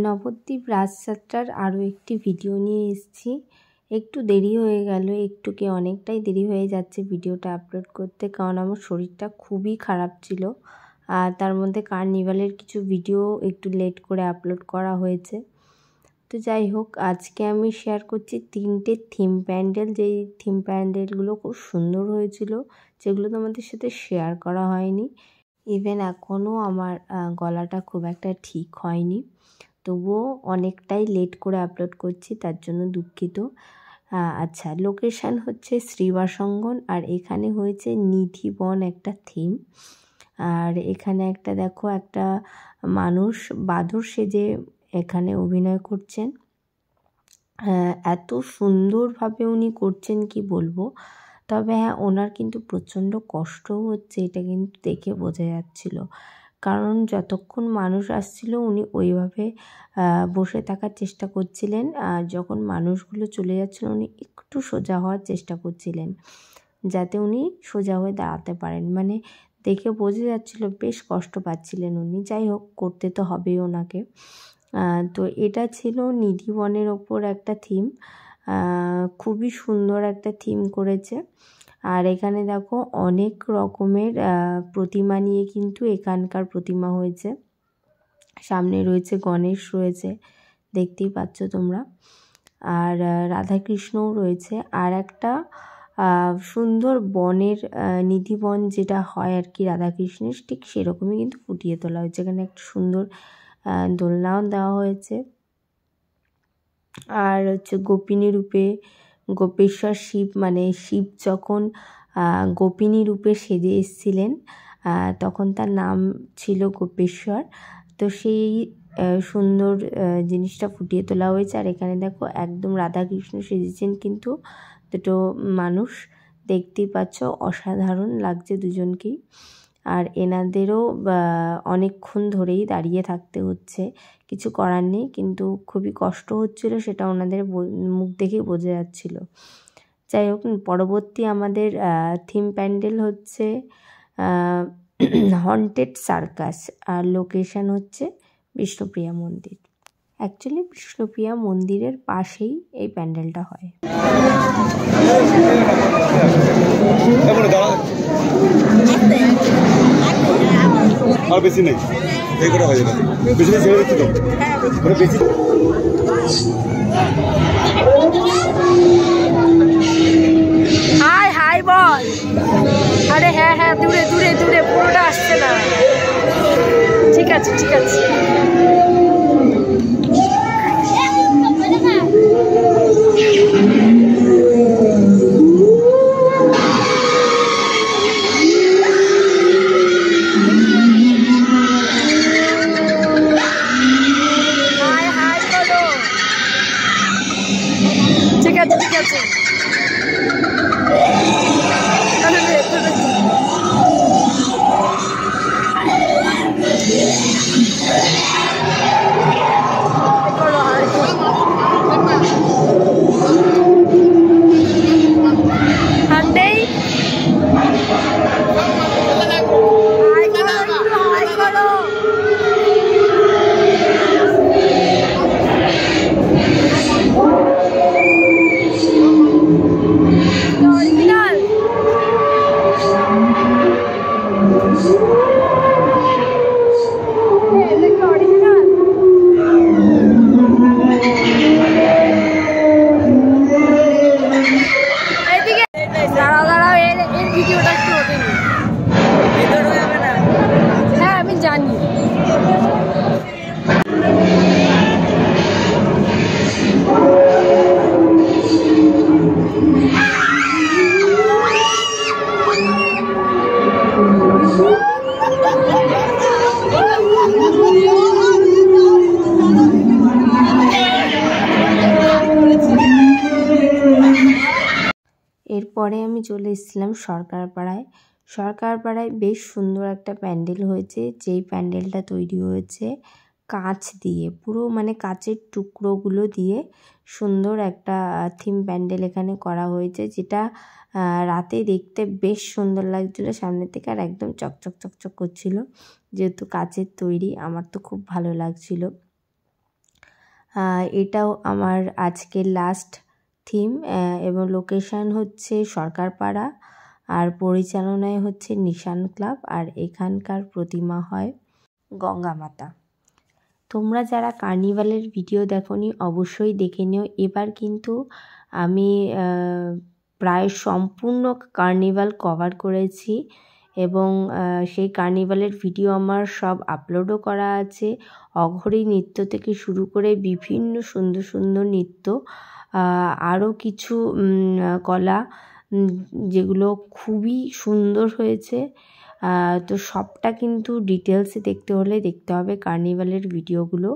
নবদ্বীপ রাজযাত্রার আরও একটি ভিডিও নিয়ে এসেছি। একটু দেরি হয়ে গেল, একটুকে অনেকটাই দেরি হয়ে যাচ্ছে ভিডিওটা আপলোড করতে, কারণ আমার শরীরটা খুবই খারাপ ছিল। আর তার মধ্যে কার্নিভালের কিছু ভিডিও একটু লেট করে আপলোড করা হয়েছে। তো যাই হোক, আজকে আমি শেয়ার করছি 3টে থিম প্যান্ডেল, যেই থিম প্যান্ডেলগুলো খুব সুন্দর হয়েছিল, যেগুলো তোমাদের সাথে শেয়ার করা হয়নি। ইভেন এখনও আমার গলাটা খুব একটা ঠিক হয়নি, তবুও অনেকটাই লেট করে আপলোড করছি, তার জন্য দুঃখিত। আচ্ছা, লোকেশান হচ্ছে শ্রীবাসঙ্গন, আর এখানে হয়েছে নিধিবন একটা থিম। আর এখানে একটা দেখো, একটা মানুষ বাদর সেজে এখানে অভিনয় করছেন। এত সুন্দরভাবে উনি করছেন কি বলবো। তবে হ্যাঁ, ওনার কিন্তু প্রচণ্ড কষ্টও হচ্ছে, এটা কিন্তু দেখে বোঝা যাচ্ছিল, কারণ যতক্ষণ মানুষ আসছিল উনি ওইভাবে বসে থাকার চেষ্টা করছিলেন, আর যখন মানুষগুলো চলে যাচ্ছিল উনি একটু সোজা হওয়ার চেষ্টা করছিলেন, যাতে উনি সোজা হয়ে দাঁড়াতে পারেন। মানে দেখে বোঝা যাচ্ছিল বেশ কষ্ট পাচ্ছিলেন উনি। যাই হোক, করতে তো হবেই ওনাকে। তো এটা ছিল নিধিবনের ওপর একটা থিম, খুবই সুন্দর একটা থিম করেছে। আর এখানে দেখো অনেক রকমের প্রতিমা নিয়ে কিন্তু এখানকার প্রতিমা হয়েছে। সামনে রয়েছে গণেশ, রয়েছে দেখতেই পাচ্ছ তোমরা, আর রাধাকৃষ্ণও রয়েছে। আর একটা সুন্দর বনের নিধিবন যেটা হয় আর কি রাধাকৃষ্ণের, ঠিক সেরকমই কিন্তু ফুটিয়ে তোলা হয়েছে। এখানে একটা সুন্দর দোলনাও দেওয়া হয়েছে। আর হচ্ছে গোপিনী রূপে গোপেশ্বর শিব, মানে শিব যখন গোপিনী রূপে সেজে এসেছিলেন তখন তার নাম ছিল গোপেশ্বর। তো সেই সুন্দর জিনিসটা ফুটিয়ে তোলা হয়েছে। আর এখানে দেখো একদম রাধাকৃষ্ণ সেজেছেন কিন্তু দুটো মানুষ, দেখতেই পাচ্ছ অসাধারণ লাগছে দুজনকেই। আর এনাদেরও অনেকক্ষণ ধরেই দাঁড়িয়ে থাকতে হচ্ছে, কিছু করার নেই, কিন্তু খুবই কষ্ট হচ্ছিল, সেটা ওনাদের মুখ দেখেই বোঝা যাচ্ছিল। যাই হোক, পরবর্তী আমাদের থিম প্যান্ডেল হচ্ছে হন্টেড সার্কাস, আর লোকেশান হচ্ছে বিষ্ণুপ্রিয়া মন্দির। অ্যাকচুয়ালি বিষ্ণুপ্রিয়া মন্দিরের পাশেই এই প্যান্ডেলটা হয়। আর বেশি নেই, এই করে হয়ে যাবে, বেশি ছেড়ে দিচ্ছি তো বেশি। হাই হাই বল। আরে হ্যাঁ হ্যাঁ, দূরে দূরে দূরে, পুরোটা আসছে না। ঠিক আছে ঠিক আছে। ঠিক আছে ঠিক আছে। হ্যাঁ আমি জানি। এরপরে আমি চলে এসেছিলাম সরকারপাড়ায়। সরকারপাড়ায় বেশ সুন্দর একটা প্যান্ডেল হয়েছে, যেই প্যান্ডেলটা তৈরি হয়েছে কাঁচ দিয়ে, পুরো মানে কাঁচের টুকরোগুলো দিয়ে সুন্দর একটা থিম প্যান্ডেল এখানে করা হয়েছে, যেটা রাতে দেখতে বেশ সুন্দর লাগছিলো সামনে থেকে, আর একদম চকচক চকচক করছিল, যেহেতু কাঁচের তৈরি। আমার তো খুব ভালো লাগছিল। এটাও আমার আজকের লাস্ট থিম, এবং লোকেশান হচ্ছে সরকারপাড়া, আর পরিচালনায় হচ্ছে নিশান ক্লাব, আর এখানকার প্রতিমা হয় গঙ্গা মাতা। তোমরা যারা কার্নিভালের ভিডিও দেখোনি অবশ্যই দেখে নিও। এবার কিন্তু আমি প্রায় সম্পূর্ণ কার্নিভাল কভার করেছি, এবং সেই কার্নিভালের ভিডিও আমার সব আপলোডও করা আছে। অঘোরী নৃত্য থেকে শুরু করে বিভিন্ন সুন্দর সুন্দর নৃত্য, আরও কিছু কলা যেগুলো খুবই সুন্দর হয়েছে। তো সবটা কিন্তু ডিটেলসে দেখতে হলে দেখতে হবে কার্নিভালের ভিডিওগুলো।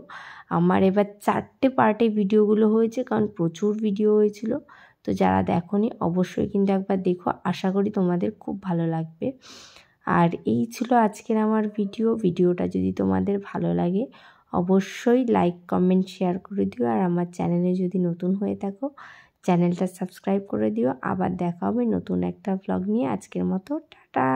আমার এবার 4টে পার্টে ভিডিওগুলো হয়েছে, কারণ প্রচুর ভিডিও হয়েছিল। তো যারা দেখোনি অবশ্যই কিন্তু একবার দেখো, আশা করি তোমাদের খুব ভালো লাগবে। আর এই ছিল আজকের আমার ভিডিওটা যদি তোমাদের ভালো লাগে অবশ্যই লাইক কমেন্ট শেয়ার করে দিও, আর আমার চ্যানেলে যদি নতুন হয়ে থাকো চ্যানেলটা সাবস্ক্রাইব করে দিও। আবার দেখা হবে নতুন একটা ব্লগ নিয়ে। আজকের মতো টাটা।